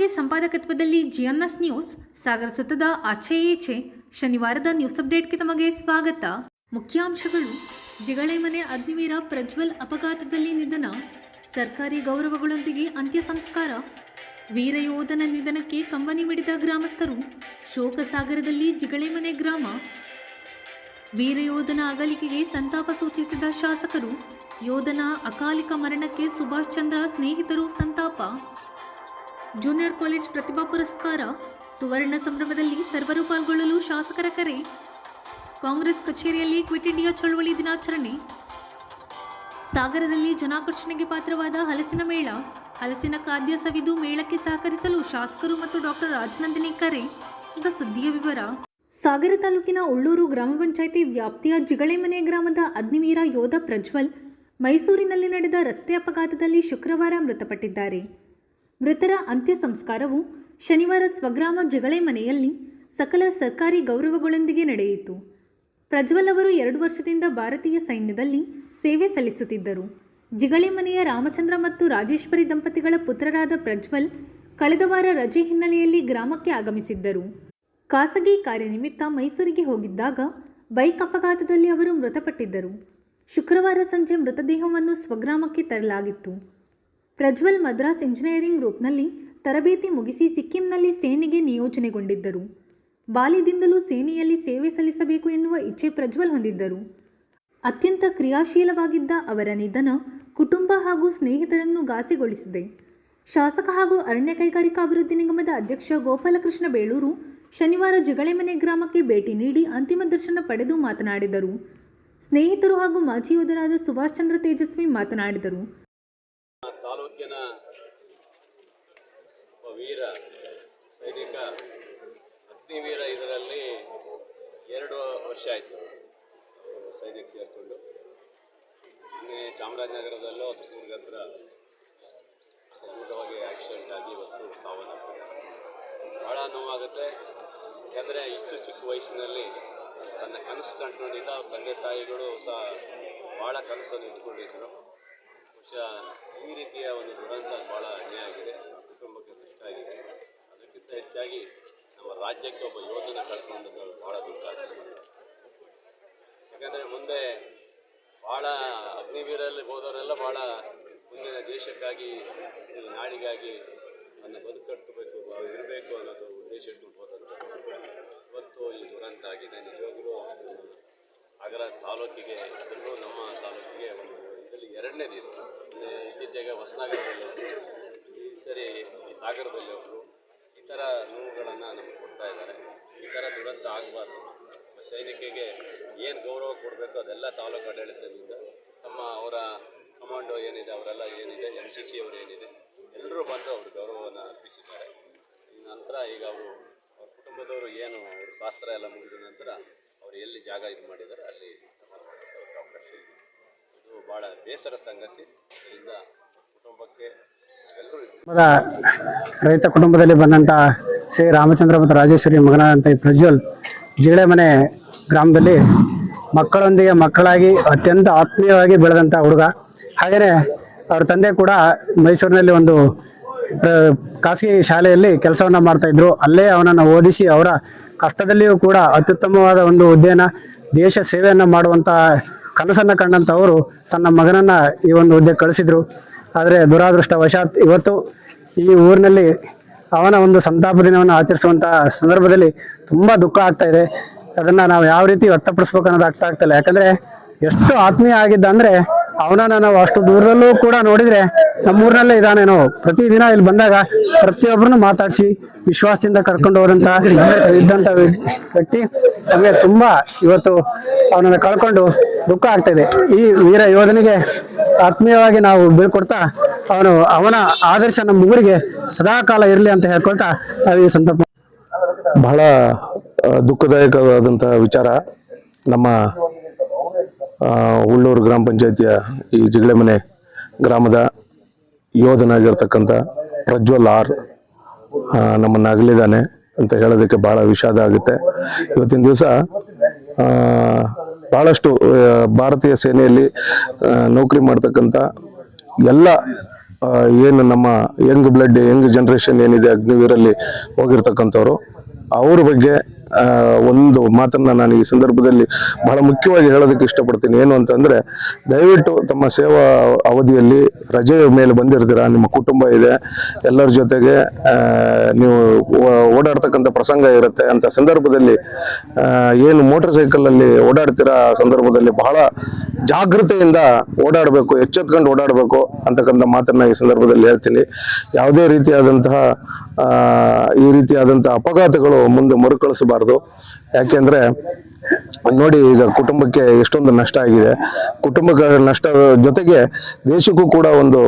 Kharge ಸಂಪಾದಕತ್ವದಲ್ಲಿ ಜಿಎನ್ಎಸ್ news ಸಾಗರ ಸುತ್ತದ ಆಚೆ ಈಚೆ ಶನಿವಾರದ news ಅಪ್ಡೇಟ್ಗೆ ತಮಗೆ ಸ್ವಾಗತ. ಮುಖ್ಯಾಂಶಗಳು: ಜಿಗಳೆಮನೆ ಅಗ್ನಿವೀರ ಪ್ರಜ್ವಲ್ ಅಪಘಾತದಲ್ಲಿ ನಿಧನ, ಸರ್ಕಾರಿ ಗೌರವಗಳೊಂದಿಗೆ ಅಂತ್ಯ ಸಂಸ್ಕಾರ, ವೀರಯೋಧನ ನಿಧನಕ್ಕೆ ಕಂಬನಿ ಮಿಡಿದ ಗ್ರಾಮಸ್ಥರು, ಶೋಕ ಸಾಗರದಲ್ಲಿ ಜಿಗಳೆಮನೆ ಗ್ರಾಮ, ವೀರಯೋಧನ ಅಗಲಿಕೆಗೆ ಸಂತಾಪ ಸೂಚಿಸಿದ ಶಾಸಕರು, ಯೋಧನ ಅಕಾಲಿಕ ಮರಣಕ್ಕೆ ಸುಭಾಷ್ ಚಂದ್ರ ಸ್ನೇಹಿತರು ಸಂತಾಪ, ಜೂನಿಯರ್ ಕಾಲೇಜ್ ಪ್ರತಿಭಾ ಪುರಸ್ಕಾರ, ಸುವರ್ಣ ಸಂಭ್ರಮದಲ್ಲಿ ಸರ್ವರು ಪಾಲ್ಗೊಳ್ಳಲು ಶಾಸಕರ ಕರೆ, ಕಾಂಗ್ರೆಸ್ ಕಚೇರಿಯಲ್ಲಿ ಕ್ವಿಟ್ ಇಂಡಿಯಾ ಚಳವಳಿ ದಿನಾಚರಣೆ, ಸಾಗರದಲ್ಲಿ ಜನಾಕರ್ಷಣೆಗೆ ಪಾತ್ರವಾದ ಹಲಸಿನ ಮೇಳ, ಹಲಸಿನ ಖಾದ್ಯ ಸವಿದು ಮೇಳಕ್ಕೆ ಸಹಕರಿಸಲು ಶಾಸಕರು ಮತ್ತು ಡಾಕ್ಟರ್ ರಾಜನಂದಿನಿ ಕರೆ. ಈಗ ಸುದ್ದಿಯ ವಿವರ. ಸಾಗರ ತಾಲೂಕಿನ ಉಳ್ಳೂರು ಗ್ರಾಮ ಪಂಚಾಯಿತಿ ವ್ಯಾಪ್ತಿಯ ಜಿಗಳೆಮನೆ ಗ್ರಾಮದ ಅಗ್ನಿವೀರ ಯೋಧ ಪ್ರಜ್ವಲ್ ಮೈಸೂರಿನಲ್ಲಿ ನಡೆದ ರಸ್ತೆ ಅಪಘಾತದಲ್ಲಿ ಶುಕ್ರವಾರ ಮೃತಪಟ್ಟಿದ್ದಾರೆ. ಮೃತರ ಅಂತ್ಯ ಸಂಸ್ಕಾರವು ಶನಿವಾರ ಸ್ವಗ್ರಾಮ ಜಿಗಳೆಮನೆಯಲ್ಲಿ ಸಕಲ ಸರ್ಕಾರಿ ಗೌರವಗಳೊಂದಿಗೆ ನಡೆಯಿತು. ಪ್ರಜ್ವಲ್ ಅವರು 2 ವರ್ಷದಿಂದ ಭಾರತೀಯ ಸೈನ್ಯದಲ್ಲಿ ಸೇವೆ ಸಲ್ಲಿಸುತ್ತಿದ್ದರು. ಜಿಗಳೆಮನೆಯ ರಾಮಚಂದ್ರ ಮತ್ತು ರಾಜೇಶ್ವರಿ ದಂಪತಿಗಳ ಪುತ್ರರಾದ ಪ್ರಜ್ವಲ್ ಕಳೆದ ವಾರ ರಜೆ ಹಿನ್ನೆಲೆಯಲ್ಲಿ ಗ್ರಾಮಕ್ಕೆ ಆಗಮಿಸಿದ್ದರು. ಖಾಸಗಿ ಕಾರ್ಯನಿಮಿತ್ತ ಮೈಸೂರಿಗೆ ಹೋಗಿದ್ದಾಗ ಬೈಕ್ ಅಪಘಾತದಲ್ಲಿ ಅವರು ಮೃತಪಟ್ಟಿದ್ದರು. ಶುಕ್ರವಾರ ಸಂಜೆ ಮೃತದೇಹವನ್ನು ಸ್ವಗ್ರಾಮಕ್ಕೆ ತರಲಾಗಿತ್ತು. ಪ್ರಜ್ವಲ್ ಮದ್ರಾಸ್ ಇಂಜಿನಿಯರಿಂಗ್ ಗ್ರೂಪ್ನಲ್ಲಿ ತರಬೇತಿ ಮುಗಿಸಿ ಸಿಕ್ಕಿಂನಲ್ಲಿ ಸೇನೆಗೆ ನಿಯೋಜನೆಗೊಂಡಿದ್ದರು. ಬಾಲ್ಯದಿಂದಲೂ ಸೇನೆಯಲ್ಲಿ ಸೇವೆ ಸಲ್ಲಿಸಬೇಕು ಎನ್ನುವ ಇಚ್ಛೆ ಪ್ರಜ್ವಲ್ ಹೊಂದಿದ್ದರು. ಅತ್ಯಂತ ಕ್ರಿಯಾಶೀಲವಾಗಿದ್ದ ಅವರ ನಿಧನ ಕುಟುಂಬ ಹಾಗೂ ಸ್ನೇಹಿತರನ್ನು ಘಾಸಿಗೊಳಿಸಿದೆ. ಶಾಸಕ ಹಾಗೂ ಅರಣ್ಯ ಕೈಗಾರಿಕಾ ಅಭಿವೃದ್ಧಿ ನಿಗಮದ ಅಧ್ಯಕ್ಷ ಗೋಪಾಲಕೃಷ್ಣ ಬೇಳೂರು ಶನಿವಾರ ಜಿಗಳೆಮನೆ ಗ್ರಾಮಕ್ಕೆ ಭೇಟಿ ನೀಡಿ ಅಂತಿಮ ದರ್ಶನ ಪಡೆದು ಮಾತನಾಡಿದರು. ಸ್ನೇಹಿತರು ಹಾಗೂ ಮಾಜಿ ಯೋಧರಾದ ಸುಭಾಷ್ ಚಂದ್ರ ತೇಜಸ್ವಿ ಮಾತನಾಡಿದರು. ತಾಲೂಕಿನ ವೀರ ಸೈನಿಕ ಅಗ್ನಿವೀರ ಇದರಲ್ಲಿ 2 ವರ್ಷ ಆಯಿತು ಸೈನಿಕ ಸೇರಿಕೊಂಡು. ನಿನ್ನೆ ಚಾಮರಾಜನಗರದಲ್ಲೂ ಕೂರ್ಗ ಹತ್ರ ಅದ್ಭುತವಾಗಿ ಆಕ್ಸಿಡೆಂಟ್ ಆಗಿ ಇವತ್ತು ಸಾವನ್ನಪ್ಪಿದ್ದಾರೆ. ಭಾಳ ನೋವಾಗುತ್ತೆ. ಯಾಕಂದರೆ ಇಷ್ಟು ಚಿಕ್ಕ ವಯಸ್ಸಿನಲ್ಲಿ ತನ್ನ ಕನಸು ಕಂಡುಕೊಂಡಿದ್ದ ಅವ್ರ ತಂದೆ ತಾಯಿಗಳು ಸಹ ಭಾಳ ಕನಸನ್ನು ಇಟ್ಕೊಂಡಿದ್ದರು. ಬಹುಶಃ ಈ ರೀತಿಯ ಒಂದು ದುರಂತ ಭಾಳ ಅನ್ಯಾಯ ಆಗಿದೆ, ಕುಟುಂಬಕ್ಕೆ ಕಷ್ಟ ಆಗಿದೆ. ಅದಕ್ಕಿಂತ ಹೆಚ್ಚಾಗಿ ನಮ್ಮ ರಾಜ್ಯಕ್ಕೆ ಒಬ್ಬ ಯೋಧನ ಕಳ್ಕೊಂಡದ್ದು ಭಾಳ ದುಃಖ ಆಗ್ತದೆ. ಯಾಕಂದರೆ ಮುಂದೆ ಭಾಳ ಅಗ್ನಿವೀರಲ್ಲಿ ಹೋದವರೆಲ್ಲ ಭಾಳ ಮುಂದಿನ ದೇಶಕ್ಕಾಗಿ, ನಾಡಿಗಾಗಿ ನನ್ನ ಬದುಕಟ್ಟಬೇಕು, ಇರಬೇಕು ಅನ್ನೋದು ಉದ್ದೇಶ ಇಟ್ಕೊಂಡು ಹೋದಂಥ ಇವತ್ತು ಈ ದುರಂತ ಆಗಿದೆ. ನಿಜವಾಗ್ಲೂ ಸಾಗರ ತಾಲೂಕಿಗೆ, ಅದರಲ್ಲೂ ನಮ್ಮ ತಾಲೂಕಿಗೆ ಒಂದು ಇದರಲ್ಲಿ 2ನೇದು ಇದು. ಇತ್ತೀಚೆಗೆ ಹೊಸನಗರದಲ್ಲಿ ಈ ಸರಿ ಈ ಸಾಗರದಲ್ಲಿ ಒಬ್ಬರು ಈ ಥರ ನೋವುಗಳನ್ನು ನಮಗೆ ಕೊಡ್ತಾ ಇದ್ದಾರೆ. ಈ ಥರ ದುರಂತ ಆಗಬಾರ್ದು. ಸೈನಿಕರಿಗೆ ಏನು ಗೌರವ ಕೊಡಬೇಕು ಅದೆಲ್ಲ ತಾಲೂಕು ಆಡಳಿತದಿಂದ ಅವರ ಕಮಾಂಡೋ ಏನಿದೆ, ಅವರೆಲ್ಲ ಏನಿದೆ, MCC ಅವರು ಏನಿದೆ, ಎಲ್ಲರೂ ಬಂದು ಅವರು ಗೌರವವನ್ನು ಅರ್ಪಿಸಿದ್ದಾರೆ. ನಂತರ ಈಗ ಅವರು ಅವ್ರ ಕುಟುಂಬದವರು ಏನು ಅವರು ಶಾಸ್ತ್ರ ಎಲ್ಲ ಮುಗಿದ ನಂತರ ಅವರು ಎಲ್ಲಿ ಜಾಗ ಇದು ಮಾಡಿದ್ದಾರೆ ಅಲ್ಲಿ ಸಮಾರಂಭಕ್ಕೆ ಅವಕಾಶ ಇದೆ. ಇದು ಭಾಳ ಬೇಸರ ಸಂಗತಿ. ಇದರಿಂದ ಕುಟುಂಬಕ್ಕೆ ಎಲ್ಲರೂ ರೈತ ಕುಟುಂಬದಲ್ಲಿ ಬಂದಂಥ ಶ್ರೀ ರಾಮಚಂದ್ರ ಮತ್ತು ರಾಜೇಶ್ವರಿ ಮಗನಾದಂಥ ಪ್ರಜ್ವಲ್ ಜಿಗಳೆಮನೆ ಗ್ರಾಮದಲ್ಲಿ ಮಕ್ಕಳೊಂದಿಗೆ ಮಕ್ಕಳಾಗಿ ಅತ್ಯಂತ ಆತ್ಮೀಯವಾಗಿ ಬೆಳೆದಂಥ ಹುಡುಗ. ಹಾಗೆಯೇ ಅವ್ರ ತಂದೆ ಕೂಡ ಮೈಸೂರಿನಲ್ಲಿ ಒಂದು ಖಾಸಗಿ ಶಾಲೆಯಲ್ಲಿ ಕೆಲಸವನ್ನು ಮಾಡ್ತಾಯಿದ್ರು. ಅಲ್ಲೇ ಅವನನ್ನು ಓದಿಸಿ ಅವರ ಕಷ್ಟದಲ್ಲಿಯೂ ಕೂಡ ಅತ್ಯುತ್ತಮವಾದ ಒಂದು ಹುದ್ದೆಯನ್ನು, ದೇಶ ಸೇವೆಯನ್ನು ಮಾಡುವಂಥ ಕನಸನ್ನು ಕಂಡಂಥವರು ತನ್ನ ಮಗನನ್ನು ಈ ಒಂದು ಹುದ್ದೆ ಕಳಿಸಿದರು. ಆದರೆ ದುರಾದೃಷ್ಟವಶಾತ್ ಇವತ್ತು ಈ ಊರಿನಲ್ಲಿ ಅವನ ಒಂದು ಸಂತಾಪ ದಿನವನ್ನು ಆಚರಿಸುವಂಥ ಸಂದರ್ಭದಲ್ಲಿ ತುಂಬ ದುಃಖ ಆಗ್ತಾಯಿದೆ. ಅದನ್ನು ನಾವು ಯಾವ ರೀತಿ ವ್ಯಕ್ತಪಡಿಸ್ಬೇಕು ಅನ್ನೋದು ಆಗ್ತಾಯಿಲ್ಲ. ಯಾಕಂದರೆ ಎಷ್ಟು ಆತ್ಮೀಯ ಆಗಿದ್ದ ಅಂದರೆ ಅವನನ್ನು ನಾವು ಅಷ್ಟು ದೂರದಲ್ಲೂ ಕೂಡ ನೋಡಿದರೆ ನಮ್ಮೂರಿನಲ್ಲೇ ಇದ್ದಾನೇನೋ. ಪ್ರತಿದಿನ ಇಲ್ಲಿ ಬಂದಾಗ ಪ್ರತಿಯೊಬ್ಬರನ್ನು ಮಾತಾಡಿಸಿ ವಿಶ್ವಾಸದಿಂದ ಕರ್ಕೊಂಡು ಹೋದಂಥ ಇದ್ದಂಥ ವ್ಯಕ್ತಿ. ನಮಗೆ ತುಂಬ ಇವತ್ತು ಅವನನ್ನು ಕಳ್ಕೊಂಡು ದುಃಖ ಆಗ್ತಾಯಿದೆ. ಈ ವೀರ ಯೋಧನಿಗೆ ಆತ್ಮೀಯವಾಗಿ ನಾವು ಬೀಳ್ಕೊಡ್ತಾ ಅವನ ಆದರ್ಶ ನಮ್ಮ ಊರಿಗೆ ಸದಾಕಾಲ ಇರಲಿ ಅಂತ ಹೇಳ್ಕೊಳ್ತಾ ನಾವು ಈ ಸಂದರ್ಭ. ಬಹಳ ದುಃಖದಾಯಕವಾದಂಥ ವಿಚಾರ. ನಮ್ಮ ಉಳ್ಳೂರು ಗ್ರಾಮ ಪಂಚಾಯಿತಿಯ ಈ ಜಿಗಳೆಮನೆ ಗ್ರಾಮದ ಯೋಧನಾಗಿರ್ತಕ್ಕಂಥ ಪ್ರಜ್ವಲ್ ಆರ್ ನಮ್ಮನ್ನು ಅಗಲಿದ್ದಾನೆ ಅಂತ ಹೇಳೋದಕ್ಕೆ ಭಾಳ ವಿಷಾದ ಆಗುತ್ತೆ. ಇವತ್ತಿನ ದಿವಸ ಭಾಳಷ್ಟು ಭಾರತೀಯ ಸೇನೆಯಲ್ಲಿ ನೌಕರಿ ಮಾಡ್ತಕ್ಕಂಥ ಎಲ್ಲ ಏನು ನಮ್ಮ ಯಂಗ್ ಜನ್ರೇಷನ್ ಏನಿದೆ ಅಗ್ನಿವೀರಲ್ಲಿ ಹೋಗಿರ್ತಕ್ಕಂಥವ್ರು ಅವ್ರ ಬಗ್ಗೆ ಒಂದು ಮಾತನ್ನ ನಾನು ಈ ಸಂದರ್ಭದಲ್ಲಿ ಬಹಳ ಮುಖ್ಯವಾಗಿ ಹೇಳೋದಕ್ಕೆ ಇಷ್ಟಪಡ್ತೀನಿ. ಏನು ಅಂತಂದ್ರೆ, ದಯವಿಟ್ಟು ತಮ್ಮ ಸೇವಾ ಅವಧಿಯಲ್ಲಿ ರಜೆ ಮೇಲೆ ಬಂದಿರ್ತೀರಾ, ನಿಮ್ಮ ಕುಟುಂಬ ಇದೆ, ಎಲ್ಲರ ಜೊತೆಗೆ ನೀವು ಓಡಾಡ್ತಕ್ಕಂಥ ಪ್ರಸಂಗ ಇರುತ್ತೆ ಅಂತ ಸಂದರ್ಭದಲ್ಲಿ ಏನು ಮೋಟರ್ ಸೈಕಲ್ ಅಲ್ಲಿ ಓಡಾಡ್ತೀರಾ ಸಂದರ್ಭದಲ್ಲಿ ಬಹಳ ಜಾಗೃತೆಯಿಂದ ಓಡಾಡಬೇಕು, ಎಚ್ಚೆತ್ಕೊಂಡು ಓಡಾಡಬೇಕು ಅಂತಕ್ಕಂಥ ಮಾತನ್ನ ಈ ಸಂದರ್ಭದಲ್ಲಿ ಹೇಳ್ತೀನಿ. ಯಾವುದೇ ರೀತಿಯಾದಂತಹ ಈ ರೀತಿಯಾದಂತಹ ಅಪಘಾತಗಳು ಮುಂದೆ ಮರುಕಳಿಸಬಾರದು. ಯಾಕೆಂದ್ರೆ ನೋಡಿ, ಈಗ ಕುಟುಂಬಕ್ಕೆ ಎಷ್ಟೊಂದು ನಷ್ಟ ಆಗಿದೆ. ಕುಟುಂಬಕ್ಕೆ ನಷ್ಟ ಜೊತೆಗೆ ದೇಶಕ್ಕೂ ಕೂಡ ಒಂದು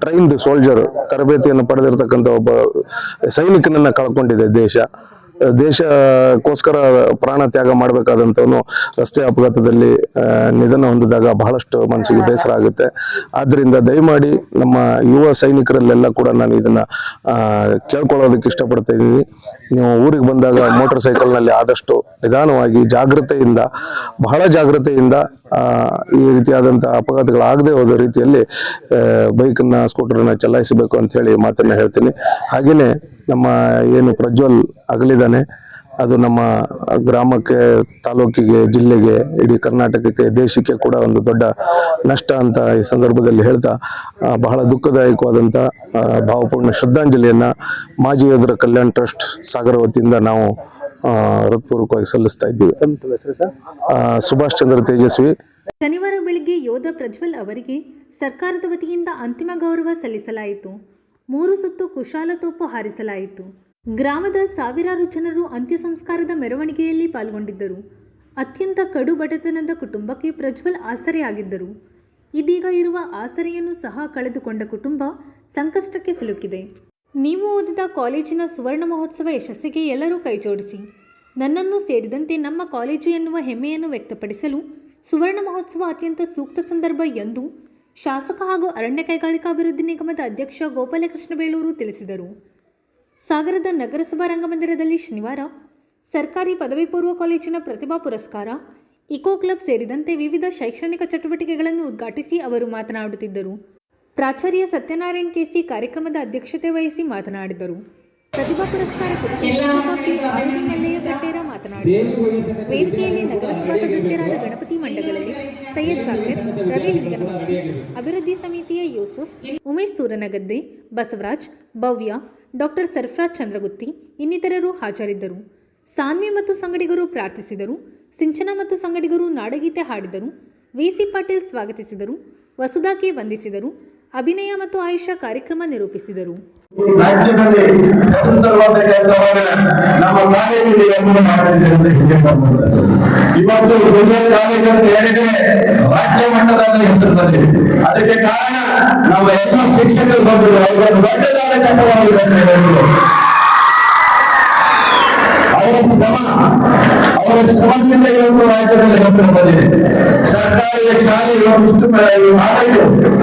ಟ್ರೈನ್ಡ್ ಸೋಲ್ಜರ್, ತರಬೇತಿಯನ್ನು ಪಡೆದಿರ್ತಕ್ಕಂಥ ಒಬ್ಬ ಸೈನಿಕನನ್ನ ಕಳ್ಕೊಂಡಿದೆ ದೇಶಕ್ಕೋಸ್ಕರ ಪ್ರಾಣ ತ್ಯಾಗ ಮಾಡಬೇಕಾದಂಥವನು ರಸ್ತೆ ಅಪಘಾತದಲ್ಲಿ ನಿಧನ ಹೊಂದಿದಾಗ ಬಹಳಷ್ಟು ಮನಸ್ಸಿಗೆ ಬೇಸರ ಆಗುತ್ತೆ. ಆದ್ದರಿಂದ ದಯಮಾಡಿ ನಮ್ಮ ಯುವ ಸೈನಿಕರಲ್ಲೆಲ್ಲ ಕೂಡ ನಾನು ಇದನ್ನ ಕೇಳ್ಕೊಳ್ಳೋದಕ್ಕೆ ಇಷ್ಟಪಡ್ತಾ ಇದ್ದೀನಿ. ನೀವು ಊರಿಗೆ ಬಂದಾಗ ಮೋಟರ್ ಸೈಕಲ್ನಲ್ಲಿ ಆದಷ್ಟು ನಿಧಾನವಾಗಿ ಬಹಳ ಜಾಗ್ರತೆಯಿಂದ ಈ ರೀತಿಯಾದಂತಹ ಅಪಘಾತಗಳಾಗದೆ ಹೋದ ರೀತಿಯಲ್ಲಿ ಬೈಕನ್ನ ಸ್ಕೂಟರ್ನ ಚಲಾಯಿಸಬೇಕು ಅಂತ ಹೇಳಿ ಮಾತನ್ನ ಹೇಳ್ತೀನಿ. ಹಾಗೇನೆ ನಮ್ಮ ಏನು ಪ್ರಜ್ವಲ್ ಅಗಲಿದಾನೆ, ಅದು ನಮ್ಮ ಗ್ರಾಮಕ್ಕೆ, ತಾಲೂಕಿಗೆ, ಜಿಲ್ಲೆಗೆ, ಇಡೀ ಕರ್ನಾಟಕಕ್ಕೆ, ದೇಶಕ್ಕೆ ಕೂಡ ಒಂದು ದೊಡ್ಡ ನಷ್ಟ ಅಂತ ಈ ಸಂದರ್ಭದಲ್ಲಿ ಹೇಳ್ತಾ ಬಹಳ ದುಃಖದಾಯಕವಾದಂಥ ಭಾವಪೂರ್ಣ ಶ್ರದ್ಧಾಂಜಲಿಯನ್ನ ಮಾಜಿ ಯೋಧರ ಕಲ್ಯಾಣ ಟ್ರಸ್ಟ್ ಸಾಗರ ವತಿಯಿಂದ ನಾವು ಹೃತ್ಪೂರ್ವಕವಾಗಿ ಸಲ್ಲಿಸ್ತಾ ಇದ್ದೀವಿ. ಸುಭಾಷ್ ಚಂದ್ರ ತೇಜಸ್ವಿ. ಶನಿವಾರ ಬೆಳಿಗ್ಗೆ ಯೋಧ ಪ್ರಜ್ವಲ್ ಅವರಿಗೆ ಸರ್ಕಾರದ ವತಿಯಿಂದ ಅಂತಿಮ ಗೌರವ ಸಲ್ಲಿಸಲಾಯಿತು. 3 ಸುತ್ತು ಕುಶಾಲ ತೋಪು ಹಾರಿಸಲಾಯಿತು. ಗ್ರಾಮದ ಸಾವಿರಾರು ಜನರು ಅಂತ್ಯ ಸಂಸ್ಕಾರದ ಮೆರವಣಿಗೆಯಲ್ಲಿ ಪಾಲ್ಗೊಂಡಿದ್ದರು. ಅತ್ಯಂತ ಕಡು ಬಡತನದ ಕುಟುಂಬಕ್ಕೆ ಪ್ರಜ್ವಲ್ ಆಸರೆಯಾಗಿದ್ದರು. ಇದೀಗ ಇರುವ ಆಸರೆಯನ್ನು ಸಹ ಕಳೆದುಕೊಂಡ ಕುಟುಂಬ ಸಂಕಷ್ಟಕ್ಕೆ ಸಿಲುಕಿದೆ. ನೀವು ಓದಿದ ಕಾಲೇಜಿನ ಸುವರ್ಣ ಮಹೋತ್ಸವ ಯಶಸ್ಸಿಗೆ ಎಲ್ಲರೂ ಕೈಜೋಡಿಸಿ. ನನ್ನನ್ನು ಸೇರಿದಂತೆ ನಮ್ಮ ಕಾಲೇಜು ಎನ್ನುವ ಹೆಮ್ಮೆಯನ್ನು ವ್ಯಕ್ತಪಡಿಸಲು ಸುವರ್ಣ ಮಹೋತ್ಸವ ಅತ್ಯಂತ ಸೂಕ್ತ ಸಂದರ್ಭ ಎಂದು ಶಾಸಕ ಹಾಗೂ ಅರಣ್ಯ ಕೈಗಾರಿಕಾಭಿವೃದ್ಧಿ ನಿಗಮದ ಅಧ್ಯಕ್ಷ ಗೋಪಾಲಕೃಷ್ಣ ಬೇಳೂರು ತಿಳಿಸಿದರು. ಸಾಗರದ ನಗರಸಭಾ ರಂಗಮಂದಿರದಲ್ಲಿ ಶನಿವಾರ ಸರ್ಕಾರಿ ಪದವಿ ಪೂರ್ವ ಕಾಲೇಜಿನ ಪ್ರತಿಭಾ ಪುರಸ್ಕಾರ, ಇಕೋ ಕ್ಲಬ್ ಸೇರಿದಂತೆ ವಿವಿಧ ಶೈಕ್ಷಣಿಕ ಚಟುವಟಿಕೆಗಳನ್ನು ಉದ್ಘಾಟಿಸಿ ಅವರು ಮಾತನಾಡುತ್ತಿದ್ದರು. ಪ್ರಾಚಾರ್ಯ ಸತ್ಯನಾರಾಯಣ್ ಕೆಸಿ ಕಾರ್ಯಕ್ರಮದ ಅಧ್ಯಕ್ಷತೆ ವಹಿಸಿ ಮಾತನಾಡಿದರು. ಪ್ರತಿಭಾ ಪುರಸ್ಕಾರ ಕುರಿತು ಮಾತನಾಡಿದರು. ವೇದಿಕೆಯಲ್ಲಿ ನಗರಸಭಾ ಸದಸ್ಯರಾದ ಗಣಪತಿ ಮಂಡಗಳಲ್ಲಿ ಸೈಯದ್ ಶಾಕಿರ್, ರವಿ ಲಿಂಗನಮೂರ್ತಿ, ಅಭಿವೃದ್ಧಿ ಸಮಿತಿಯ ಯೂಸುಫ್, ಉಮೇಶ್ ಸೂರನಗದ್ದೆ, ಬಸವರಾಜ್, ಭವ್ಯ, ಡಾಕ್ಟರ್ ಸರ್ಫರಾಜ್ ಚಂದ್ರಗುತ್ತಿ ಇನ್ನಿತರರು ಹಾಜರಿದ್ದರು. ಸಾನ್ವಿ ಮತ್ತು ಸಂಗಡಿಗರು ಪ್ರಾರ್ಥಿಸಿದರು. ಸಿಂಚನ ಮತ್ತು ಸಂಗಡಿಗರು ನಾಡಗೀತೆ ಹಾಡಿದರು. ವಿಸಿ ಪಾಟೀಲ್ ಸ್ವಾಗತಿಸಿದರು. ವಸುಧಾ ಕೆ ವಂದಿಸಿದರು. ಅಭಿನಯ ಮತ್ತು ಆಯುಷಾ ಕಾರ್ಯಕ್ರಮ ನಿರೂಪಿಸಿದರು. ರಾಜ್ಯದಲ್ಲಿ ಹೆಸರುತರುವಂತ ಕೆಲಸವನ್ನು ನಮ್ಮ ಕಾಲೇಜಿನಲ್ಲಿ ಇವತ್ತು ಕಾಲೇಜ್ ಅಂತ ಹೇಳಿದ್ರೆ ರಾಜ್ಯ ಮಟ್ಟದಲ್ಲಿ ಹೆಸರು ಬಂದಿದೆ. ಅದಕ್ಕೆ ಕಾರಣ ನಮ್ಮ ಎಲ್ಲ ಶಿಕ್ಷಕರು ಬಂದರು. ಅವರನ್ನು ದೊಡ್ಡದಾದ ಕೆಲಸವನ್ನು ಅವರ ಶ್ರಮದಿಂದ ಇವತ್ತು ರಾಜ್ಯದಲ್ಲಿ ಹೆಸರು ಬಂದಿದೆ. ಸರ್ಕಾರಿ ಶಾಲೆ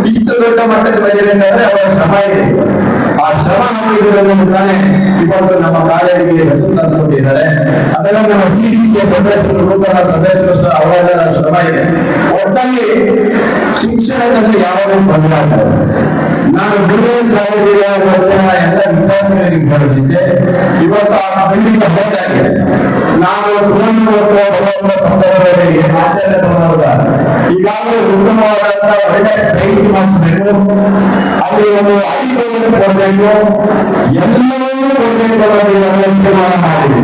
ಇಷ್ಟು ದೊಡ್ಡ ಮಟ್ಟಕ್ಕೆ ಬಂದಿದೆ ಅವರ ಶ್ರಮ ಇದೆ. ಆ ಶ್ರಮ ಹಾಕಿರುವುದರಿಂದಾನೆ ಇವತ್ತು ನಮ್ಮ ಕಾಲೇಜಿಗೆ ಹೆಸರು ತಂದುಕೊಂಡಿದ್ದಾರೆ. ಅದೆಲ್ಲ ನಮ್ಮ ಸಿಡಿಸಿಯ ಸದಸ್ಯರು, ನೂತನ ಸದಸ್ಯರು ಸಹ ಅವರೆಲ್ಲರ ಶ್ರಮ ಇದೆ. ಒಟ್ಟಾಗಿ ಶಿಕ್ಷಣದಲ್ಲಿ ಯಾವಾಗ ಬದಲಾಗಿದೆ. ನಾನು ಗುರುವಿನ ಕಾಲೇಜಿಗೆ ಎಲ್ಲ ವಿದ್ಯಾರ್ಥಿಗಳಿಗೆ ಹೇಳಲಿಕ್ಕೆ ಇವತ್ತು ಆ ಖಂಡಿತ ಹೋದಾಗೆ ನಾನು ಸಂದರ್ಭದಲ್ಲಿ ಆಚಾರ್ಯ ಈಗಾಗಲೇ ಉತ್ತಮವಾದಂತಹ ಒಳ್ಳೆ ಟ್ರೈನಿಂಗ್ ಮಾಡಿಸಬೇಕು. ಅಲ್ಲಿ ಒಂದು ಅಡಿಗಳನ್ನು ಕೊಡಬೇಕು, ಎಲ್ಲವನ್ನೂ ಕೊಡಬೇಕು ಅನ್ನೋದು ತೀರ್ಮಾನ ಮಾಡಿದೆ.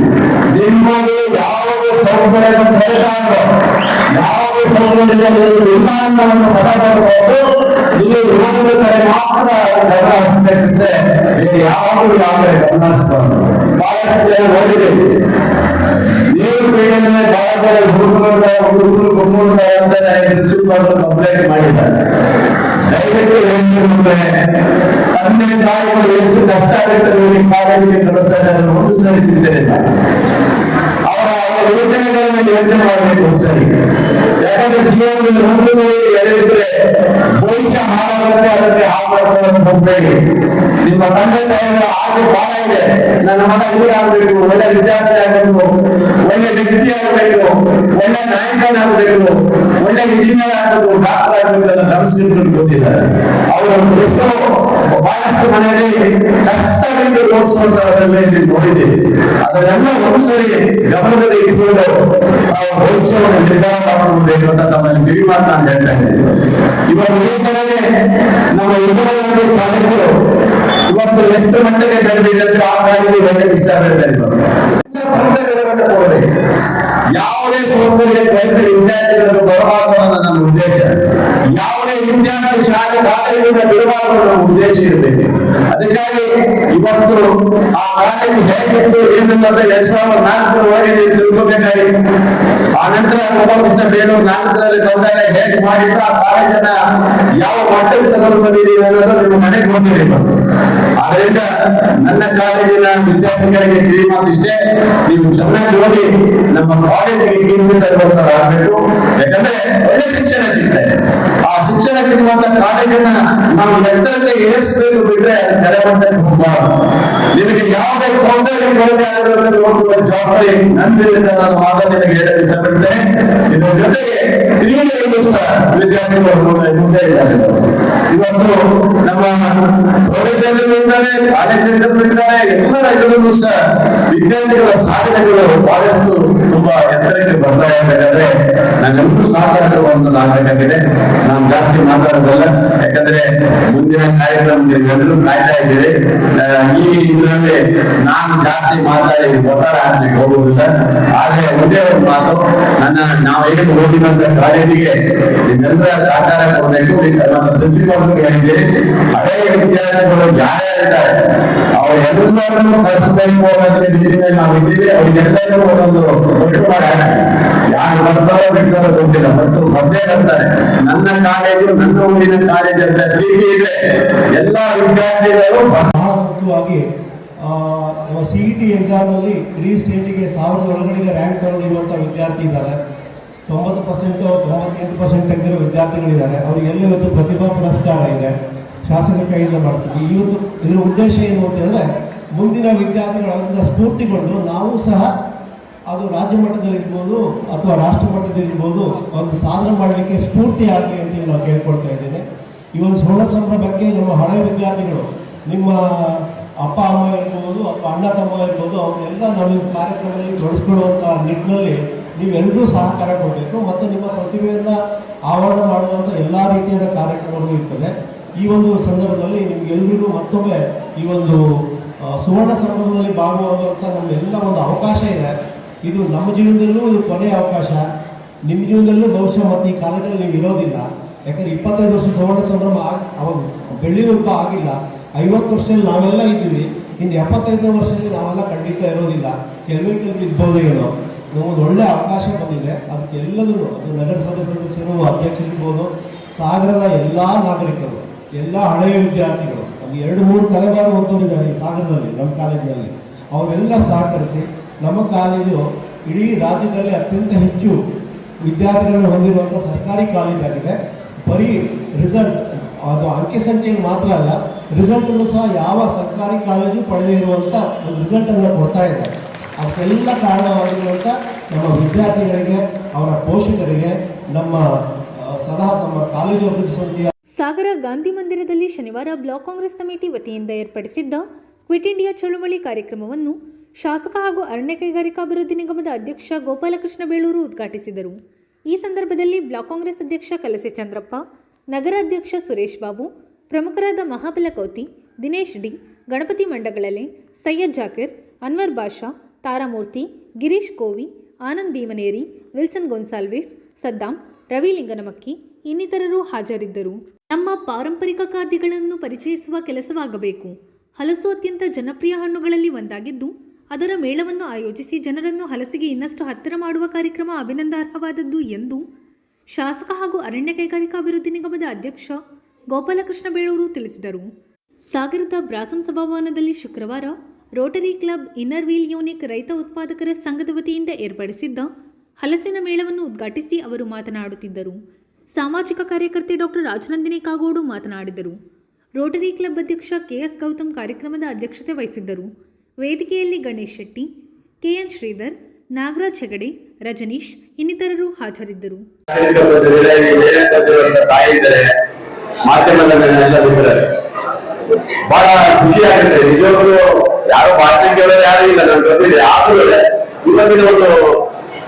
ನಿಮಗೆ ಯಾವುದೇ ಸೌಕರ್ಯದ ಕೊರತೆ ಯಾವುದೇ ಸೌಕರ್ಯದಲ್ಲಿ ವಿಮಾನವನ್ನು ಪಡೆದುಕೊಂಡು ನೀವು ಓದುವ ಕಡೆ ಮಾತ್ರ ಗಮನ ಹರಿಸಬೇಕಿದ್ರೆ ಯಾವುದೇ ಗಮನ ಹರಿಸಬಾರದು. ಬಹಳಷ್ಟು ಜನ ಓದಿದೆ ನೀರು ಬೇಗನೆ ಭಾರತದ ಹುಡುಗರು ಕಂಪ್ಲೇಂಟ್ ಮಾಡಿದ್ದಾರೆ. ದಯವಿಟ್ಟು ಹೇಳಿದ್ರೆ ತಂದೆ ತಾಯಿಗಳು ಎಷ್ಟು ಕಷ್ಟ ಆಗುತ್ತೆ ಕಾಲೇಜಿಗೆ ಕಳಿಸ್ತಾರೆ ಅದನ್ನು ಒಂದು ಸರಿ ಚಿಂತನೆ ಅವರ ಯೋಜನೆಗಳನ್ನು ಯೋಚನೆ ಮಾಡಬೇಕು ಸರಿ. ಯಾಕಂದ್ರೆ ಜೀವನದಲ್ಲಿ ಒಂದು ಹೇಳಿದ್ರೆ ಭವಿಷ್ಯ ಹಾಳಾಗುತ್ತೆ, ಅದಕ್ಕೆ ಆಗ್ಬೇಕು ಹೋಗ್ಬೇಡಿ. ನಿಮ್ಮ ತಂದೆ ತಾಯಿಗಳ ಆಸೆ ಬಹಳ ಇದೆ. ನನ್ನ ಮಗ ಹೀಗಾಗಬೇಕು, ಒಳ್ಳೆ ವಿದ್ಯಾರ್ಥಿ ಆಗಬೇಕು, ಒಳ್ಳೆ ವ್ಯಕ್ತಿ ಆಗಬೇಕು, ಒಳ್ಳೆ ನಾಯಕನಾಗಬೇಕು, ಒಳ್ಳೆ ಇಂಜಿನಿಯರ್ ಆಗಬೇಕು, ಡಾಕ್ಟರ್ ಆಗಬೇಕು ಅಂತ ಕನಸಿಟ್ಟು ಕೂತಿದ್ದಾರೆ. ಅವರು ಎಷ್ಟೋ ಬಹಳಷ್ಟು ಮನೆಯಲ್ಲಿ ಕಷ್ಟದಿಂದ ಓದಿಸುವಂತಹದನ್ನೇ ನೋಡಿದ್ದೀವಿ. ಅದನ್ನೆಲ್ಲ ಒಂದು ಸರಿ ಗಮನದಲ್ಲಿ ಇಟ್ಕೊಂಡು ನಾವು ಭವಿಷ್ಯವನ್ನು ನಿರ್ಧಾರ ಮಾಡಿಕೊಳ್ಬೇಕು ಅಂತ ತಮ್ಮಲ್ಲಿ ಕಿವಿ ಮಾತು ನಾನು ಹೇಳ್ತಾ ಇದ್ದೇನೆ. ಇವತ್ತು ಈ ತರನೇ ನಮ್ಮ ಯುವಕರಲ್ಲಿ ಕಾಲೇಜು ಇವತ್ತು ಎಷ್ಟು ಮಟ್ಟಿಗೆ ಬೆಳೆದಿದೆ ಅಂತ ಆ ಕಾಲೇಜಿಗೆ ಹೇಳಕ್ಕೆ ಇಷ್ಟಪಡ್ತಾ ಇದ್ದಾರೆ. ಸೌಂದರ್ಯವನ್ನು ಕೊಡಬೇಕು. ಯಾವುದೇ ಸೌಂದರ್ಯ ಕಲಿತ ವಿದ್ಯಾರ್ಥಿಗಳನ್ನು ಬರಬಾರದು ಅನ್ನೋ ನಮ್ಮ ಉದ್ದೇಶ. ಯಾವುದೇ ವಿದ್ಯಾರ್ಥಿ ಶಾಲೆ ಕಾಲೇಜಿನಿಂದ ಬಿಡಬಾರದು ನಮ್ಮ ಉದ್ದೇಶ ಇರಬೇಕು. ಅದಕ್ಕಾಗಿ ಇವತ್ತು ಆ ಕಾಲೇಜು ಹೇಗಿತ್ತು ಏನಿಲ್ಲ ಅಂತ 2004 ಒಳಗೆ ತಿಳ್ಕೊಬೇಕಾಗಿ ಆ ನಂತರ ಗೋಪಾಲಕೃಷ್ಣ ಬೇಲೂರು 4ರಲ್ಲಿ ಬಂದಾಗ ಹೇಗೆ ಮಾಡಿದ್ರು ಆ ಕಾಲೇಜನ್ನ ಯಾವ ಮಟ್ಟಕ್ಕೆ ತಗೊಂಡು ಬಂದಿದ್ದೀವಿ ಅನ್ನೋದು ನಿಮ್ಮ ಮನೆಗೆ ಗೊತ್ತಿರಲಿಲ್ಲ. ಆದ್ರಿಂದ ನನ್ನ ಕಾಲೇಜಿನ ವಿದ್ಯಾರ್ಥಿಗಳಿಗೆ ಕಿವಿ ಮಾತು ಇಷ್ಟೇ, ನೀವು ಚೆನ್ನಾಗಿ ಓದಿ ನಮ್ಮ ಕಾಲೇಜಿಗೆ ಆಗಬೇಕು. ಯಾಕಂದ್ರೆ ಒಳ್ಳೆ ಶಿಕ್ಷಣ ಸಿಗ್ತದೆ. ಆ ಶಿಕ್ಷಣ ಸಿಗುವಂತ ಕಾಲೇಜನ್ನ ನಾವು ಎತ್ತರಕ್ಕೆ ಏರಿಸಬೇಕು ಬಿಟ್ರೆ ಕೆಳಮಟ್ಟಕ್ಕೆ ಹೋಗಬಾರದು. ನಿಮಗೆ ಯಾವುದೇ ಸೌಂದರ್ಯ ಕೊರತೆ ಆಗಿರೋದನ್ನು ನೋಡುವ ಜವಾಬ್ದಾರಿ ನಂದಿರುತ್ತೆ ಅನ್ನೋ ಮಾತನ್ನು ನಿಮಗೆ ಹೇಳಕ್ಕೆ ಇಷ್ಟಪಡ್ತೇನೆ. ಇದರ ಜೊತೆಗೆ ಕ್ರೀಡೆಯಲ್ಲೂ ಸಹ ವಿದ್ಯಾರ್ಥಿಗಳು ಮುಂದೆ ಇದ್ದಾರೆ. ಇವತ್ತು ನಮ್ಮ ಪ್ರೊಫೆಸರ್ಗಳು ಇದ್ದಾರೆ, ಕಾಲೇಜಲ್ಲಿ ಇದ್ದಾರೆ, ಎಲ್ಲರ ಇದರಲ್ಲೂ ಸಹ ವಿದ್ಯಾರ್ಥಿಗಳ ಸಾಧನೆಗಳು ಬಹಳಷ್ಟು ತುಂಬಾ ಎತ್ತರಕ್ಕೆ ಬರ್ತಾ ಇರಬೇಕಾದ್ರೆ ನಾನೆಲ್ಲರೂ ಸಹಕಾರ ಆಗಬೇಕಾಗಿದೆ. ನಾವು ಜಾಸ್ತಿ ಮಾತಾಡೋದಲ್ಲ, ಯಾಕಂದ್ರೆ ಮುಂದಿನ ಕಾರ್ಯಕ್ರಮಕ್ಕೆ ಎಲ್ಲರೂ ಕಾಯ್ತಾ ಇದ್ದೀರಿ. ಈ ಇದರಲ್ಲಿ ನಾನು ಜಾಸ್ತಿ ಮಾತಾಡಿ ಒತ್ತಡ ಹಾಕ್ಲಿಕ್ಕೆ ಹೋಗುವುದಿಲ್ಲ. ಆದ್ರೆ ಒಂದೇ ಒಂದು ಮಾತು, ನಾವು ಏನು ಓದಿದಂತ ಕಾಲೇಜಿಗೆ ನಿಮ್ಮೆಲ್ಲರ ಸಹಕಾರ ಕೊಡಬೇಕು. ಪ್ರಿನ್ಸಿಪಾಲ್ ಹೇಳಿದ್ದೀರಿ, ಹಳೆಯ ವಿದ್ಯಾರ್ಥಿಗಳು ಯಾರ್ಯಾರಿದ್ದಾರೆ ಅವರೆಲ್ಲರನ್ನು ಕಳಿಸಬೇಕು ಅನ್ನೋ ನಿಟ್ಟಿನಲ್ಲಿ ನಾವು ಇದ್ದೀವಿ. ಅವ್ರಿಗೆಲ್ಲರೂ ಒಂದೊಂದು ಒಟ್ಟು ಮಾಡಿ ಯಾರು ಬರ್ತಾರೋ ಬಿಡ್ತಾರೋ ಗೊತ್ತಿಲ್ಲ, ಮತ್ತು ಬಂದೇ ಬರ್ತಾರೆ. ನನ್ನ ಕಾಲೇಜು ನನ್ನ ಊರಿನ ಕಾಲೇಜು ಅಂತ ಪ್ರೀತಿ ಇದೆ. ಎಲ್ಲ ವಿದ್ಯಾರ್ಥಿಗಳು ಬಹಳ ಮುಖ್ಯವಾಗಿ CET ಎಕ್ಸಾಮ್ನಲ್ಲಿ ಇಡೀ ಸ್ಟೇಟಿಗೆ 1000 ಒಳಗಡೆಗೆ ರ್ಯಾಂಕ್ ತಗೊಂಡಿರುವಂಥ ವಿದ್ಯಾರ್ಥಿ ಇದ್ದಾರೆ. 90% 98% ತೆಗೆದಿರೋ ವಿದ್ಯಾರ್ಥಿಗಳಿದ್ದಾರೆ. ಅವರಿಗೆಲ್ಲ ಇವತ್ತು ಪ್ರತಿಭಾ ಪುರಸ್ಕಾರ ಇದೆ, ಶಾಸಕ ಕೈಯಿಂದ ಮಾಡ್ತೀವಿ. ಇವತ್ತು ಇದರ ಉದ್ದೇಶ ಏನು ಅಂತಂದರೆ, ಮುಂದಿನ ವಿದ್ಯಾರ್ಥಿಗಳಿಂದ ಸ್ಫೂರ್ತಿಗೊಂಡು ನಾವು ಸಹ ಅದು ರಾಜ್ಯ ಮಟ್ಟದಲ್ಲಿರ್ಬೋದು ಅಥವಾ ರಾಷ್ಟ್ರ ಮಟ್ಟದಲ್ಲಿರ್ಬೋದು ಒಂದು ಸಾಧನೆ ಮಾಡಲಿಕ್ಕೆ ಸ್ಫೂರ್ತಿ ಆಗಲಿ ಅಂತೇಳಿ ನಾವು ಕೇಳ್ಕೊಳ್ತಾ ಇದ್ದೇನೆ. ಈ ಒಂದು ಸ್ವರ್ಣ ಸಂಭ್ರಮಕ್ಕೆ ನಮ್ಮ ಹಳೆಯ ವಿದ್ಯಾರ್ಥಿಗಳು, ನಿಮ್ಮ ಅಪ್ಪ ಅಮ್ಮ ಇರ್ಬೋದು ಅಥವಾ ಅಣ್ಣ ತಮ್ಮ ಇರ್ಬೋದು, ಅವ್ರನ್ನೆಲ್ಲ ನಾವು ಈ ಕಾರ್ಯಕ್ರಮದಲ್ಲಿ ತೊಡಗಿಸ್ಕೊಳ್ಳುವಂಥ ನಿಟ್ಟಿನಲ್ಲಿ ನೀವೆಲ್ಲರೂ ಸಹಕಾರ ಕೊಡಬೇಕು. ಮತ್ತು ನಿಮ್ಮ ಪ್ರತಿಭೆಯನ್ನು ಆವರಣ ಮಾಡುವಂಥ ಎಲ್ಲ ರೀತಿಯಾದ ಕಾರ್ಯಕ್ರಮಗಳು ಇರ್ತದೆ. ಈ ಒಂದು ಸಂದರ್ಭದಲ್ಲಿ ನಿಮಗೆಲ್ಲರಿಗೂ ಮತ್ತೊಮ್ಮೆ ಈ ಒಂದು ಸುವರ್ಣ ಸಂಭ್ರಮದಲ್ಲಿ ಭಾಗವಹಿಸುವಂಥ ನಮ್ಮೆಲ್ಲ ಒಂದು ಅವಕಾಶ ಇದೆ. ಇದು ನಮ್ಮ ಜೀವನದಲ್ಲೂ ಇದು ಕೊನೆಯ ಅವಕಾಶ. ನಿಮ್ಮ ಜೀವನದಲ್ಲೂ ಬಹುಶಃ ಮತ್ತು ಈ ಕಾಲದಲ್ಲಿ ನೀವು ಇರೋದಿಲ್ಲ. ಯಾಕಂದರೆ 25 ವರ್ಷ ಸುವರ್ಣ ಸಂಭ್ರಮ ಅವಾಗ ಬೆಳ್ಳಿ ಹಬ್ಬ ಆಗಿಲ್ಲ. 50 ವರ್ಷದಲ್ಲಿ ನಾವೆಲ್ಲ ಇದ್ದೀವಿ. ಇನ್ನು 75ನೇ ವರ್ಷದಲ್ಲಿ ನಾವೆಲ್ಲ ಖಂಡಿತ ಇರೋದಿಲ್ಲ. ಕೆಲವೇ ಇರ್ಬೋದು ಏನೋ. ನಮಗೊಂದು ಒಳ್ಳೆ ಅವಕಾಶ ಬಂದಿದೆ. ಅದಕ್ಕೆ ಎಲ್ಲದೂ ಅದು ನಗರಸಭೆ ಸದಸ್ಯರು, ಅಧ್ಯಕ್ಷರಿರ್ಬೋದು, ಸಾಗರದ ಎಲ್ಲ ನಾಗರಿಕರು, ಎಲ್ಲ ಹಳೆಯ ವಿದ್ಯಾರ್ಥಿಗಳು, ಅದು 2-3 ತಲೆಮಾರು ಓದೋರಿದ್ದಾರೆ ಈ ಸಾಗರದಲ್ಲಿ ನಮ್ಮ ಕಾಲೇಜಿನಲ್ಲಿ. ಅವರೆಲ್ಲ ಸಹಕರಿಸಿ ನಮ್ಮ ಕಾಲೇಜು ಇಡೀ ರಾಜ್ಯದಲ್ಲಿ ಅತ್ಯಂತ ಹೆಚ್ಚು ವಿದ್ಯಾರ್ಥಿಗಳನ್ನು ಹೊಂದಿರುವಂಥ ಸರ್ಕಾರಿ ಕಾಲೇಜಾಗಿದೆ. ಬರೀ ರಿಸಲ್ಟ್ ಅದು ಅಂಕೆ ಸಂಖ್ಯೆಯಲ್ಲಿ ಮಾತ್ರ ಅಲ್ಲ, ರಿಸಲ್ಟನ್ನು ಸಹ ಯಾವ ಸರ್ಕಾರಿ ಕಾಲೇಜು ಪಡೆದೇ ಇರುವಂಥ ಒಂದು ರಿಸಲ್ಟನ್ನು ಕೊಡ್ತಾ ಇದ್ದಾರೆ. ಅದಕ್ಕೆಲ್ಲ ಕಾರಣವಾಗಿರುವಂಥ ನಮ್ಮ ವಿದ್ಯಾರ್ಥಿಗಳಿಗೆ, ಅವರ ಪೋಷಕರಿಗೆ, ನಮ್ಮ ಕಾಲೇಜು ಅಭಿವೃದ್ಧಿ ಸಮಿತಿಯ ಸಾಗರ ಗಾಂಧಿ ಮಂದಿರದಲ್ಲಿ ಶನಿವಾರ ಬ್ಲಾಕ್ ಕಾಂಗ್ರೆಸ್ ಸಮಿತಿ ವತಿಯಿಂದ ಏರ್ಪಡಿಸಿದ್ದ ಕ್ವಿಟ್ ಇಂಡಿಯಾ ಚಳುವಳಿ ಕಾರ್ಯಕ್ರಮವನ್ನು ಶಾಸಕ ಹಾಗೂ ಅರಣ್ಯ ಕೈಗಾರಿಕಾಭಿವೃದ್ಧಿ ನಿಗಮದ ಅಧ್ಯಕ್ಷ ಗೋಪಾಲಕೃಷ್ಣ ಬೇಳೂರು ಉದ್ಘಾಟಿಸಿದರು. ಈ ಸಂದರ್ಭದಲ್ಲಿ ಬ್ಲಾಕ್ ಕಾಂಗ್ರೆಸ್ ಅಧ್ಯಕ್ಷ ಕಲಸೆ ಚಂದ್ರಪ್ಪ, ನಗರ ಅಧ್ಯಕ್ಷ ಸುರೇಶ್ ಬಾಬು, ಪ್ರಮುಖರಾದ ಮಹಾಬಲ ಕೌತಿ, ದಿನೇಶ್ ಡಿ, ಗಣಪತಿ ಮಂಡಗಳಲೆ, ಸೈಯದ್ ಜಾಕಿರ್, ಅನ್ವರ್ ಬಾಷಾ, ತಾರಾಮೂರ್ತಿ, ಗಿರೀಶ್ ಕೋವಿ, ಆನಂದ್ ಭೀಮನೇರಿ, ವಿಲ್ಸನ್ ಗೊಂಸಾಲ್ವಿಸ್, ಸದ್ದಾಂ, ರವಿ ಲಿಂಗನಮಕ್ಕಿ ಇನ್ನಿತರರು ಹಾಜರಿದ್ದರು. ನಮ್ಮ ಪಾರಂಪರಿಕ ಖಾದ್ಯಗಳನ್ನು ಪರಿಚಯಿಸುವ ಕೆಲಸವಾಗಬೇಕು. ಹಲಸು ಅತ್ಯಂತ ಜನಪ್ರಿಯ ಹಣ್ಣುಗಳಲ್ಲಿ ಒಂದಾಗಿದ್ದು, ಅದರ ಮೇಳವನ್ನು ಆಯೋಜಿಸಿ ಜನರನ್ನು ಹಲಸಿಗೆ ಇನ್ನಷ್ಟು ಹತ್ತಿರ ಮಾಡುವ ಕಾರ್ಯಕ್ರಮ ಅಭಿನಂದನಾರ್ಹವಾದದ್ದು ಎಂದು ಶಾಸಕ ಹಾಗೂ ಅರಣ್ಯ ಕೈಗಾರಿಕಾಭಿವೃದ್ಧಿ ನಿಗಮದ ಅಧ್ಯಕ್ಷ ಗೋಪಾಲಕೃಷ್ಣ ಬೇಳೂರು ತಿಳಿಸಿದರು. ಸಾಗರದ ಬ್ರಾಸಂ ಸಭಾಭವನದಲ್ಲಿ ಶುಕ್ರವಾರ Rotary club inner wheel unique ರೈತ ಉತ್ಪಾದಕರ ಸಂಘದ ವತಿಯಿಂದ ಏರ್ಪಡಿಸಿದ್ದ ಹಲಸಿನ ಮೇಳವನ್ನು ಉದ್ಘಾಟಿಸಿ ಅವರು ಮಾತನಾಡುತ್ತಿದ್ದರು. ಸಾಮಾಜಿಕ ಕಾರ್ಯಕರ್ತೆ ಡಾಕ್ಟರ್ ರಾಜನಂದಿನಿ ಕಾಗೋಡು ಮಾತನಾಡಿದರು. ರೋಟರಿ ಕ್ಲಬ್ ಅಧ್ಯಕ್ಷ ಕೆಎಸ್ ಗೌತಮ್ ಕಾರ್ಯಕ್ರಮದ ಅಧ್ಯಕ್ಷತೆ ವಹಿಸಿದ್ದರು. ವೇದಿಕೆಯಲ್ಲಿ ಗಣೇಶ್ ಶೆಟ್ಟಿ, ಕೆಎನ್ ಶ್ರೀಧರ್, ನಾಗರಾಜ್ ಹೆಗಡೆ, ರಜನೀಶ್ ಇನ್ನಿತರರು ಹಾಜರಿದ್ದರು. ಬಹಳ ಖುಷಿ ಆಗುತ್ತೆ. ನಿಜವಾಗ್ಲೂ ಯಾರೋ ಭಾಷಣ ಕೇಳೋರು ಯಾರು ಇಲ್ಲ ನನ್ನ ಜೊತೆ. ಆದ್ರೂ ಇವತ್ತಿನ ಒಂದು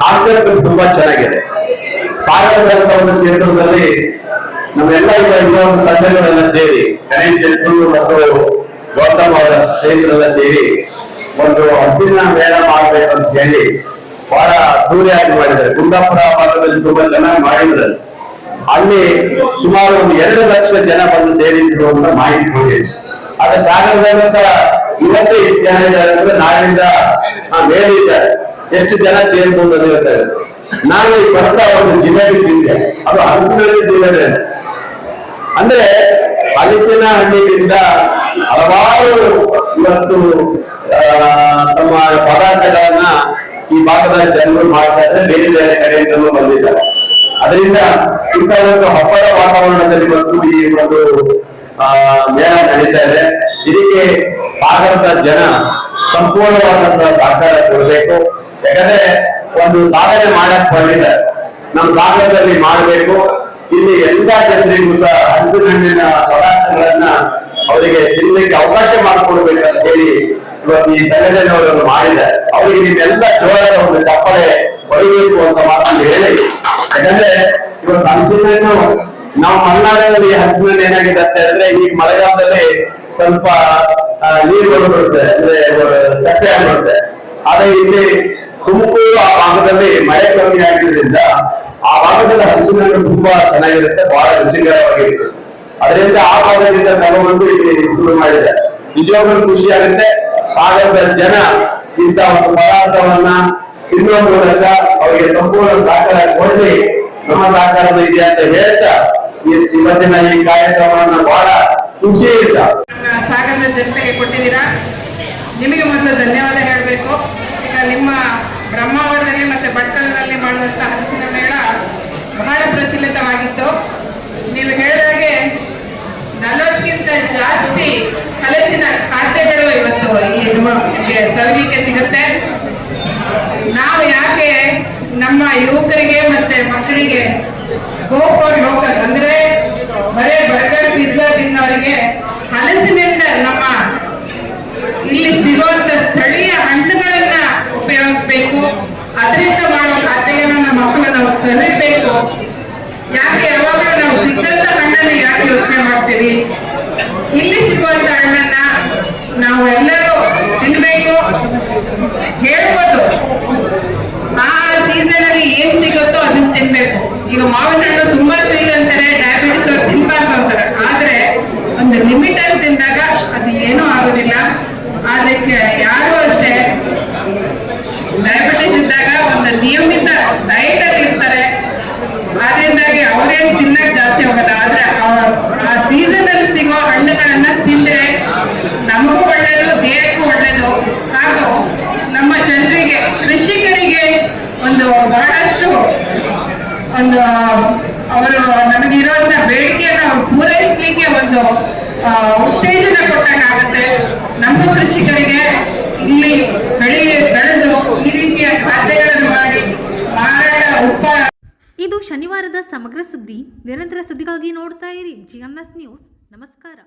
ಕಾನ್ಸೆಪ್ಟ್ ತುಂಬಾ ಚೆನ್ನಾಗಿದೆ. ಸಾಗರದ ಒಂದು ಕ್ಷೇತ್ರದಲ್ಲಿ ನಮ್ಮೆಲ್ಲ ಈಗ ಇನ್ನೊಂದು ತಂಡಗಳೆಲ್ಲ ಸೇರಿ ಗಣೇಶ್ ಶೆಟ್ಟಿ ಮತ್ತು ಗೌತಮ್ ಅವರ ಸ್ನೇಹಿತರೆಲ್ಲ ಸೇರಿ ಒಂದು ಹದ್ದಿನ ಮೇಳ ಮಾಡಬೇಕು ಅಂತ ಹೇಳಿ ಬಹಳ ಅದ್ದೂರಿಯಾಗಿ ಮಾಡಿದ್ದಾರೆ. ಕುಂದಾಪುರ ಭಾಗದಲ್ಲಿ ತುಂಬಾ ಚೆನ್ನಾಗಿ ಮಾಡಿದ್ದಾರೆ. ಅಲ್ಲಿ ಸುಮಾರು ಒಂದು 2 ಲಕ್ಷ ಜನ ಬಂದು ಸೇರಿರುವಂತ ಮಾಹಿತಿ ಕೊಡಿ. ಆದ್ರೆ ಸಾಗರದಲ್ಲಿ ಇವತ್ತೇ ಇಷ್ಟು ಜನ ಇದ್ದಾರೆ ಅಂದ್ರೆ ನಾಳಿಂದ ಮೇಲಿದ್ದಾರೆ ಎಷ್ಟು ಜನ ಸೇರ್ಬೋದು ಅಂತ ಹೇಳ್ತಾರೆ. ನಾನು ಈ ಬರ್ತಾ ಒಂದು ಜಿಲ್ಲೆಗೆ ತಿಂದೆ, ಅದು ಹಲಸಿನಲ್ಲಿ ಜಿಲ್ಲೆ. ಅಂದ್ರೆ ಹಲಸಿನ ಹಣ್ಣಿನಿಂದ ಹಲವಾರು ಇವತ್ತು ತಮ್ಮ ಪದಾರ್ಥಗಳನ್ನ ಈ ಭಾಗದ ಜನರು ಮಾಡ್ತಾ ಇದ್ದಾರೆ, ಬೇರೆ ಬೇರೆ ಕಡೆಯಿಂದಲೂ ಬಂದಿದ್ದಾರೆ. ಅದರಿಂದ ಇಂಥ ಒಂದು ಹಬ್ಬದ ವಾತಾವರಣದಲ್ಲಿ ಮತ್ತು ಈ ಒಂದು ಮೇಳ ನಡೀತಾ ಇದೆ. ಇದಕ್ಕೆ ಸಾಗರದ ಜನ ಸಂಪೂರ್ಣವಾದಂತಹ ಸಹಕಾರ ಕೊಡಬೇಕು. ಯಾಕಂದ್ರೆ ಒಂದು ಸಾಧನೆ ಮಾಡಕ್ ಬಂದಿದ್ದಾರೆ, ನಮ್ಮ ಸಾಗರದಲ್ಲಿ ಮಾಡಬೇಕು. ಇಲ್ಲಿ ಎಲ್ಲ ಜನರಿಗೂ ಸಹ ಹಲಸಿನ ಹಣ್ಣಿನ ಪದಾರ್ಥಗಳನ್ನ ಅವರಿಗೆ ತಿನ್ನಲಿಕ್ಕೆ ಅವಕಾಶ ಮಾಡಿಕೊಡ್ಬೇಕಂತ ಹೇಳಿ ಇವತ್ತು ಈ ಸಂಘಟನೆಯವರು ಮಾಡಿದ್ದಾರೆ. ಅವರಿಗೆ ನಿಮ್ಮೆಲ್ಲ ಜೋರದ ಒಂದು ಚಪ್ಪಳೆ ಹೊರಬೇಕು ಅಂತ ಮಾತನ್ನು ಹೇಳಿ. ಯಾಕಂದ್ರೆ ಇವತ್ತು ಹಲಸಿನ ಹಣ್ಣು ನಾವು ಮಲೆನಾಡಿನಲ್ಲಿ ಹಲಸಿನ ಹಣ್ಣು ಏನಾಗಿದೆ ಅಂತ ಹೇಳಿದ್ರೆ ಈಗ ಮಳೆಗಾಲದಲ್ಲಿ ಸ್ವಲ್ಪ ನೀರು ಬರುತ್ತೆ, ಅಂದ್ರೆ ಸಸ್ಯ ಆಗಿರುತ್ತೆ. ಆದ್ರೆ ಇಲ್ಲಿ ತುಮಕೂರು ಆ ಭಾಗದಲ್ಲಿ ಮಳೆ ಕಮ್ಮಿ ಆಗಿರೋದ್ರಿಂದ ಆ ಭಾಗದಲ್ಲಿ ಹಲಸಿನ ಹಣ್ಣು ತುಂಬಾ ಚೆನ್ನಾಗಿರುತ್ತೆ, ಬಹಳ ರುಚಿಕರವಾಗಿರುತ್ತೆ. ಅದರಿಂದ ಆ ಭಾಗದಿಂದ ತಗೊಂಡು ಇಲ್ಲಿ ಶುರು ಮಾಡಿದ್ದಾರೆ. ನಿಜವಾಗ್ಲೂ ಖುಷಿ ಆಗುತ್ತೆ. ಸಾಗರದ ಜನ ಇಂಥ ಒಂದು ಪದಾರ್ಥವನ್ನ ತಿನ್ನುವ ಮೂಲಕ ಅವರಿಗೆ ಸಂಪೂರ್ಣ ಸಹಕಾರ ಕೊಡಲಿ, ನಮ್ಮ ಸಹಕಾರದ ಇದೆ ಅಂತ ಹೇಳ್ತಾ ಇವತ್ತಿನ ಈ ಕಾರ್ಯಕ್ರಮವನ್ನು ಬಹಳ ಖುಷಿಯಿಂದ ಸಾಗರದ ಜನತೆಗೆ ಕೊಟ್ಟಿದ್ದೀರಾ. ನಿಮಗೆ ಮೊದಲು ಧನ್ಯವಾದ ಹೇಳಬೇಕು. ಈಗ ನಿಮ್ಮ ಬ್ರಹ್ಮಾವರದಲ್ಲಿ ಮತ್ತೆ ಭಟ್ಕಳದಲ್ಲಿ ಮಾಡುವಂತ ಹಲಸಿನ ಮೇಳ ಬಹಳ ಪ್ರಚಲಿತವಾಗಿತ್ತು. ನೀವು ಹೇಳಿದಾಗೆ 40ಕ್ಕಿಂತ ಜಾಸ್ತಿ ಹಲಸಿನ ಖಾದ್ಯಗಳು ಇವತ್ತು ಇಲ್ಲಿ ನಿಮಗೆ ಸವಿಲಿಕ್ಕೆ ಸಿಗುತ್ತೆ. ನಾವು ಯಾಕೆ ನಮ್ಮ ಯುವಕರಿಗೆ ಮತ್ತೆ ಮಕ್ಕಳಿಗೆ ಗೋ ಫಾರ್ ಲೋಕಲ್ ಅಂದ್ರೆ ಬರೇ ಬರ್ಗರ್ ಪಿಜ್ಜಾ ತಿನ್ನೋರಿಗೆ ಹಲಸಿನಿಂದ ನಮ್ಮ ಇಲ್ಲಿ ಸಿಗುವಂತ ಸ್ಥಳೀಯ ಹಣ್ಣುಗಳನ್ನ ಉಪಯೋಗಿಸ್ಬೇಕು, ಅದರಿಂದ ಮಾಡುವ ಖಾದ್ಯಗಳನ್ನ ನಮ್ಮ ಮಕ್ಕಳು ನಾವು ಸವಿಬೇಕು. ಯಾಕೆ ಯಾವಾಗ ನಾವು ಸಿಕ್ಕಂತ ಹಣ್ಣನ್ನು ಯಾಕೆ ಯೋಚನೆ ಮಾಡ್ತೀವಿ? ಇಲ್ಲಿ ಸಿಗುವಂತ ಹಣ್ಣನ್ನ ನಾವು ಎಲ್ಲರೂ ತಿನ್ಬೇಕು. ಹೇಳ್ಬೋದು ಆ ಸೀಸನ್ ಅಲ್ಲಿ ಏನ್ ಸಿಗುತ್ತೋ ಅದನ್ನ ತಿನ್ಬೇಕು. ಈಗ ಮಾವಿನ ಹಣ್ಣು ತುಂಬಾ ಸ್ವೀಟ್ ಅಂತಾರೆ, ಡಯಾಬಿಟಿಸ್ ಅವ್ರು ತಿನ್ಬಾರ್ದು ಅಂತಾರೆ. ಆದ್ರೆ ಒಂದು ಲಿಮಿಟ್ ಅಲ್ಲಿ ತಿಂದಾಗ ಅದು ಏನೂ ಆಗುದಿಲ್ಲ. ಅದಕ್ಕೆ ಯಾರು ಅಷ್ಟೇ ಡಯಾಬಿಟಿಸ್ ಇದ್ದಾಗ ಒಂದು ನಿಯಮಿತ ಡಯಟ್ ಅಲ್ಲಿ ಇರ್ತಾರೆ. ಆದ್ರಿಂದಾಗಿ ಅವ್ರೇನ್ ತಿನ್ನಕ್ ಜಾಸ್ತಿ ಹೋಗಲ್ಲ. ಆದ್ರೆ ಆ ಸೀಸನ್ ಅಲ್ಲಿ ಸಿಗೋ ಹಣ್ಣುಗಳನ್ನ ತಿಂದ್ರೆ ನಮಗೂ ಒಳ್ಳೇದು, ದೇಹಕ್ಕೂ ಒಳ್ಳೇದು, ಹಾಗೂ ನಮ್ಮ ಜನರಿಗೆ ಕೃಷಿಕರಿಗೆ ಒಂದು ಬಹಳಷ್ಟು ಒಂದು ಅವರು ನಮಗಿರುವಂತ ಬೇಡಿಕೆಯನ್ನು ಪೂರೈಸಲಿಕ್ಕೆ ಒಂದು ಉತ್ತೇಜನ ಕೊಟ್ಟಾಗುತ್ತೆ. ನಮ್ಮ ಕೃಷಿಕರಿಗೆ ಇಲ್ಲಿ ಬೆಳೆದು ಈ ರೀತಿಯ ಖಾದ್ಯಗಳನ್ನು ಮಾಡಿ ಮಾರಾಟ ಇದು ಶನಿವಾರದ ಸಮಗ್ರ ಸುದ್ದಿ. ನಿರಂತರ ಸುದ್ದಿಗಾಗಿ ನೋಡ್ತಾ ಇರಿ GMS ನ್ಯೂಸ್. ನಮಸ್ಕಾರ.